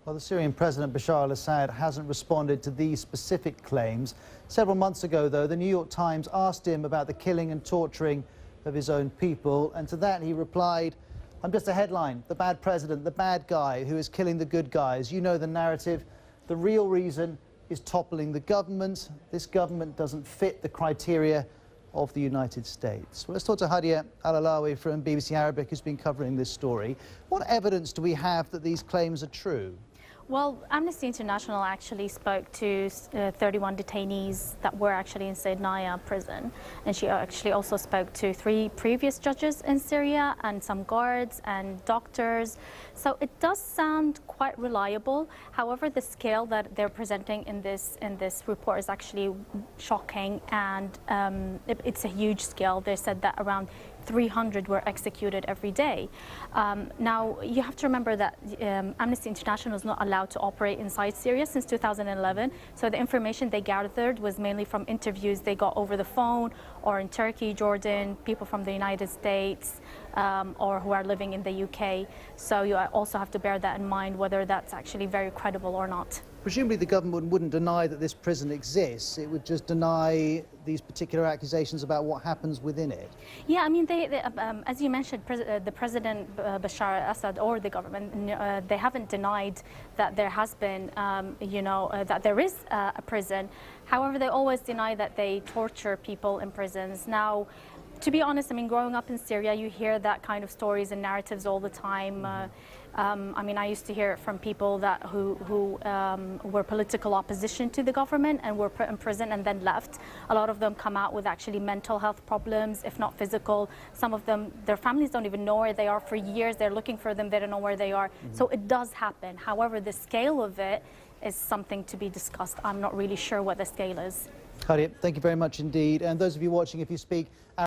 Well, the Syrian President Bashar al-Assad hasn't responded to these specific claims. Several months ago, though, the New York Times asked him about the killing and torturing of his own people, and to that he replied, "I'm just a headline, the bad president, the bad guy who is killing the good guys. You know the narrative. The real reason is toppling the government. This government doesn't fit the criteria of the United States." Well, let's talk to Hadya Alawi from BBC Arabic, who's been covering this story. What evidence do we have that these claims are true? Well, Amnesty International actually spoke to 31 detainees that were actually in Sednayah prison. And she actually also spoke to 3 previous judges in Syria and some guards and doctors. So it does sound quite reliable. However, the scale that they're presenting in this report is actually shocking, and it's a huge scale. They said that around 300 were executed every day. Now, you have to remember that Amnesty International is not allowed to operate inside Syria since 2011. So the information they gathered was mainly from interviews they got over the phone or in Turkey, Jordan, people from the United States, or who are living in the UK. So you also have to bear that in mind, whether that's actually very credible or not. Presumably the government wouldn't deny that this prison exists. It would just deny these particular accusations about what happens within it. Yeah, I mean, as you mentioned, the President Bashar al-Assad or the government, they haven't denied that there has been, that there is a prison. However, they always deny that they torture people in prisons. Now, to be honest, I mean, growing up in Syria, you hear that kind of stories and narratives all the time. I mean, I used to hear it from people who were political opposition to the government and were put in prison and then left. A lot of them come out with actually mental health problems, if not physical. Some of them, their families don't even know where they are for years. They're looking for them. They don't know where they are. So it does happen. However, the scale of it is something to be discussed. I'm not really sure what the scale is. Hadya, thank you very much indeed. And those of you watching, if you speak